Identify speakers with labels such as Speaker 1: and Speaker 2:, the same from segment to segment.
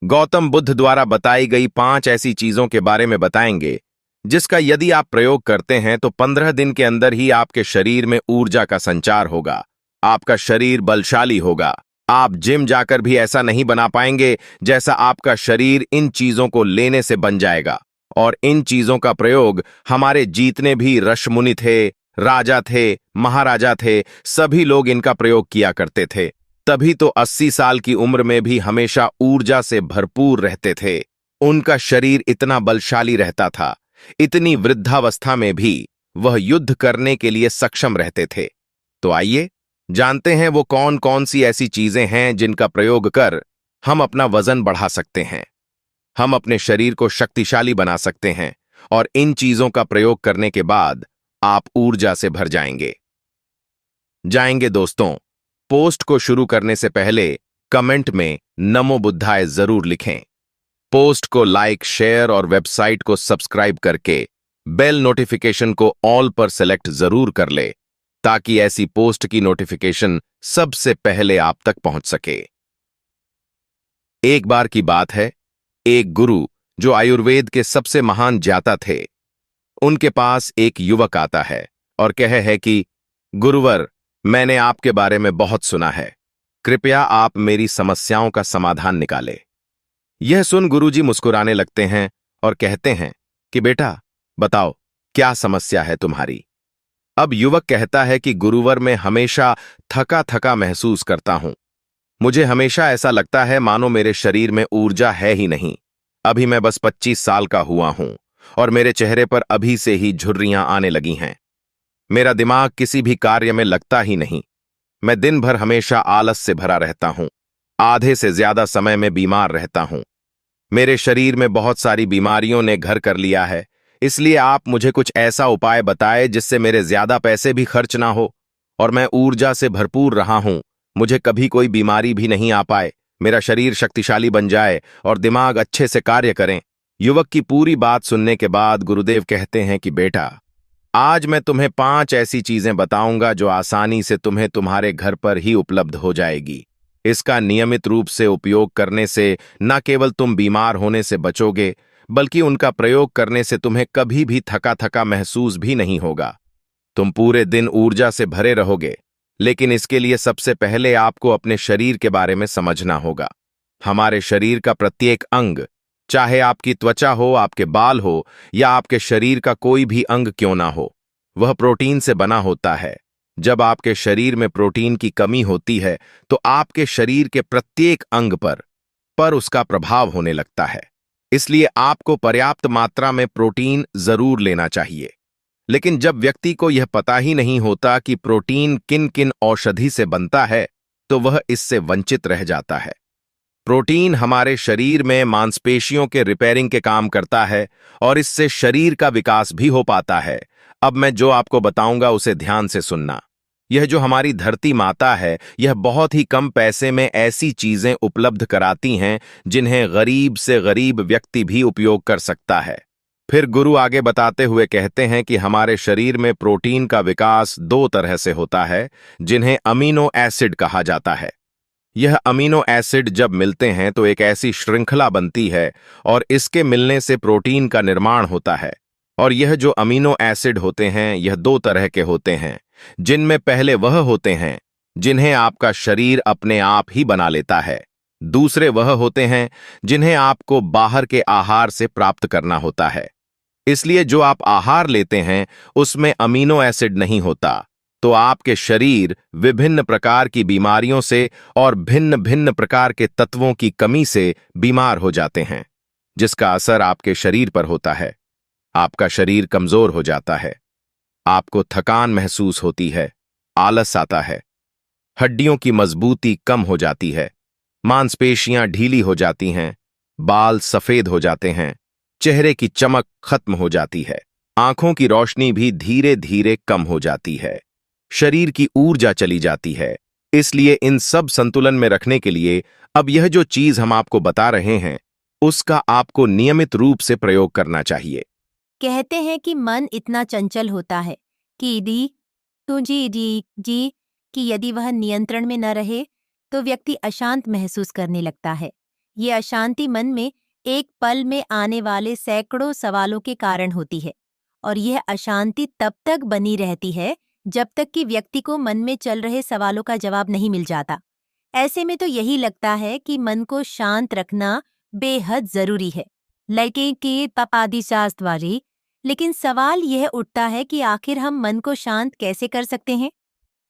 Speaker 1: गौतम बुद्ध द्वारा बताई गई 5 ऐसी चीजों के बारे में बताएंगे जिसका यदि आप प्रयोग करते हैं तो 15 दिन के अंदर ही आपके शरीर में ऊर्जा का संचार होगा। आपका शरीर बलशाली होगा। आप जिम जाकर भी ऐसा नहीं बना पाएंगे जैसा आपका शरीर इन चीजों को लेने से बन जाएगा। और इन चीजों का प्रयोग हमारे जितने भी ऋषमुनि थे, राजा थे, महाराजा थे, सभी लोग इनका प्रयोग किया करते थे। तभी तो 80 साल की उम्र में भी हमेशा ऊर्जा से भरपूर रहते थे। उनका शरीर इतना बलशाली रहता था, इतनी वृद्धावस्था में भी वह युद्ध करने के लिए सक्षम रहते थे। तो आइए जानते हैं वो कौन कौन सी ऐसी चीजें हैं जिनका प्रयोग कर हम अपना वजन बढ़ा सकते हैं, हम अपने शरीर को शक्तिशाली बना सकते हैं और इन चीजों का प्रयोग करने के बाद आप ऊर्जा से भर जाएंगे दोस्तों। पोस्ट को शुरू करने से पहले कमेंट में नमो बुद्धाय जरूर लिखें। पोस्ट को लाइक, शेयर और वेबसाइट को सब्सक्राइब करके बेल नोटिफिकेशन को ऑल पर सेलेक्ट जरूर कर ले ताकि ऐसी पोस्ट की नोटिफिकेशन सबसे पहले आप तक पहुंच सके। एक बार की बात है, एक गुरु जो आयुर्वेद के सबसे महान ज्ञाता थे, उनके पास एक युवक आता है और कहे है कि गुरुवर, मैंने आपके बारे में बहुत सुना है, कृपया आप मेरी समस्याओं का समाधान निकाले। यह सुन गुरुजी मुस्कुराने लगते हैं और कहते हैं कि बेटा बताओ क्या समस्या है तुम्हारी। अब युवक कहता है कि गुरुवर, मैं हमेशा थका थका महसूस करता हूं। मुझे हमेशा ऐसा लगता है मानो मेरे शरीर में ऊर्जा है ही नहीं। अभी मैं बस 25 साल का हुआ हूं और मेरे चेहरे पर अभी से ही झुर्रियां आने लगी हैं। मेरा दिमाग किसी भी कार्य में लगता ही नहीं। मैं दिन भर हमेशा आलस से भरा रहता हूं। आधे से ज्यादा समय में बीमार रहता हूं। मेरे शरीर में बहुत सारी बीमारियों ने घर कर लिया है, इसलिए आप मुझे कुछ ऐसा उपाय बताएं जिससे मेरे ज्यादा पैसे भी खर्च ना हो और मैं ऊर्जा से भरपूर रहा हूं। मुझे कभी कोई बीमारी भी नहीं आ पाए, मेरा शरीर शक्तिशाली बन जाए और दिमाग अच्छे से कार्य करें। युवक की पूरी बात सुनने के बाद गुरुदेव कहते हैं कि बेटा, आज मैं तुम्हें 5 ऐसी चीजें बताऊंगा जो आसानी से तुम्हें तुम्हारे घर पर ही उपलब्ध हो जाएगी। इसका नियमित रूप से उपयोग करने से न केवल तुम बीमार होने से बचोगे, बल्कि उनका प्रयोग करने से तुम्हें कभी भी थका थका महसूस भी नहीं होगा। तुम पूरे दिन ऊर्जा से भरे रहोगे। लेकिन इसके लिए सबसे पहले आपको अपने शरीर के बारे में समझना होगा। हमारे शरीर का प्रत्येक अंग, चाहे आपकी त्वचा हो, आपके बाल हो या आपके शरीर का कोई भी अंग क्यों ना हो, वह प्रोटीन से बना होता है। जब आपके शरीर में प्रोटीन की कमी होती है तो आपके शरीर के प्रत्येक अंग पर उसका प्रभाव होने लगता है। इसलिए आपको पर्याप्त मात्रा में प्रोटीन जरूर लेना चाहिए। लेकिन जब व्यक्ति को यह पता ही नहीं होता कि प्रोटीन किन किन औषधि से बनता है, तो वह इससे वंचित रह जाता है। प्रोटीन हमारे शरीर में मांसपेशियों के रिपेयरिंग के काम करता है और इससे शरीर का विकास भी हो पाता है। अब मैं जो आपको बताऊंगा उसे ध्यान से सुनना। यह जो हमारी धरती माता है, यह बहुत ही कम पैसे में ऐसी चीजें उपलब्ध कराती हैं जिन्हें गरीब से गरीब व्यक्ति भी उपयोग कर सकता है। फिर गुरु आगे बताते हुए कहते हैं कि हमारे शरीर में प्रोटीन का विकास 2 तरह से होता है, जिन्हें अमीनो एसिड कहा जाता है। यह अमीनो एसिड जब मिलते हैं तो एक ऐसी श्रृंखला बनती है और इसके मिलने से प्रोटीन का निर्माण होता है। और यह जो अमीनो एसिड होते हैं, यह 2 तरह के होते हैं, जिनमें पहले वह होते हैं जिन्हें आपका शरीर अपने आप ही बना लेता है। दूसरे वह होते हैं जिन्हें आपको बाहर के आहार से प्राप्त करना होता है। इसलिए जो आप आहार लेते हैं उसमें अमीनो एसिड नहीं होता, तो आपके शरीर विभिन्न प्रकार की बीमारियों से और भिन्न भिन्न प्रकार के तत्वों की कमी से बीमार हो जाते हैं, जिसका असर आपके शरीर पर होता है। आपका शरीर कमजोर हो जाता है, आपको थकान महसूस होती है, आलस आता है, हड्डियों की मजबूती कम हो जाती है, मांसपेशियां ढीली हो जाती हैं, बाल सफेद हो जाते हैं, चेहरे की चमक खत्म हो जाती है, आंखों की रोशनी भी धीरे धीरे कम हो जाती है, शरीर की ऊर्जा चली जाती है। इसलिए इन सब संतुलन में रखने के लिए अब यह जो चीज हम आपको बता रहे हैं, उसका आपको नियमित रूप से प्रयोग करना चाहिए।
Speaker 2: कहते हैं कि मन इतना चंचल होता है कि कि यदि वह नियंत्रण में न रहे तो व्यक्ति अशांत महसूस करने लगता है। ये अशांति मन में एक पल में आने वाले सैकड़ों सवालों के कारण होती है और यह अशांति तब तक बनी रहती है जब तक कि व्यक्ति को मन में चल रहे सवालों का जवाब नहीं मिल जाता। ऐसे में तो यही लगता है कि मन को शांत रखना बेहद जरूरी है, लेकिन कि पापादी शास्त्रवारी। लेकिन सवाल यह उठता है कि आखिर हम मन को शांत कैसे कर सकते हैं?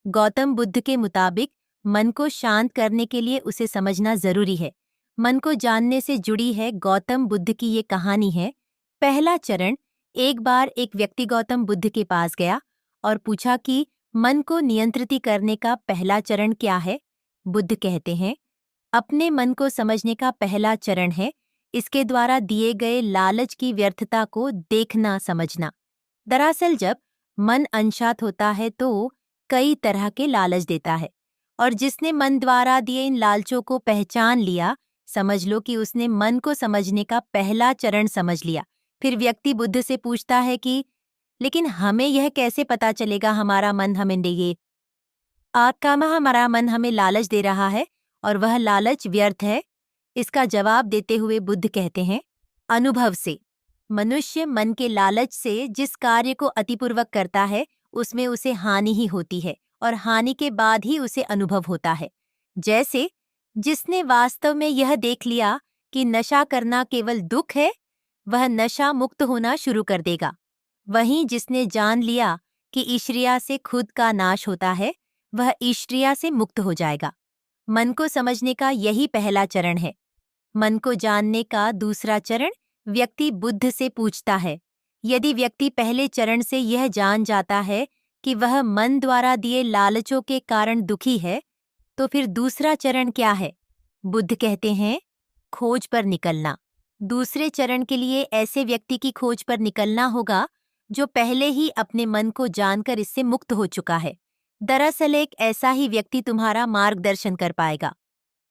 Speaker 2: गौतम बुद्ध के मुताबिक मन को शांत करने के लिए उसे समझना जरूरी है। मन को जानने से जुड़ी है गौतम बुद्ध की ये कहानी है। पहला चरण, एक बार एक व्यक्ति गौतम बुद्ध के पास गया और पूछा कि मन को नियंत्रित करने का पहला चरण क्या है? बुद्ध कहते हैं, अपने मन को समझने का पहला चरण है इसके द्वारा दिए गए लालच की व्यर्थता को देखना समझना। दरअसल जब मन अनशांत होता है तो कई तरह के लालच देता है और जिसने मन द्वारा दिए इन लालचों को पहचान लिया, समझ लो कि उसने मन को समझने का पहला चरण समझ लिया। फिर व्यक्ति बुद्ध से पूछता है कि लेकिन हमें यह कैसे पता चलेगा हमारा मन हमें देगे? हमारा मन हमें लालच दे रहा है और वह लालच व्यर्थ है? इसका जवाब देते हुए बुद्ध कहते हैं, अनुभव से। मनुष्य मन के लालच से जिस कार्य को अतिपूर्वक करता है उसमें उसे हानि ही होती है और हानि के बाद ही उसे अनुभव होता है। जैसे जिसने वास्तव में यह देख लिया कि नशा करना केवल दुख है, वह नशा मुक्त होना शुरू कर देगा। वहीं जिसने जान लिया कि ईश्वरिया से खुद का नाश होता है, वह ईश्वरिया से मुक्त हो जाएगा। मन को समझने का यही पहला चरण है। मन को जानने का दूसरा चरण व्यक्ति बुद्ध से पूछता है। यदि व्यक्ति पहले चरण से यह जान जाता है कि वह मन द्वारा दिए लालचों के कारण दुखी है, तो फिर दूसरा चरण क्या है? बुद्ध कहते हैं, खोज पर निकलना। दूसरे चरण के लिए ऐसे व्यक्ति की खोज पर निकलना होगा जो पहले ही अपने मन को जानकर इससे मुक्त हो चुका है। दरअसल एक ऐसा ही व्यक्ति तुम्हारा मार्गदर्शन कर पाएगा।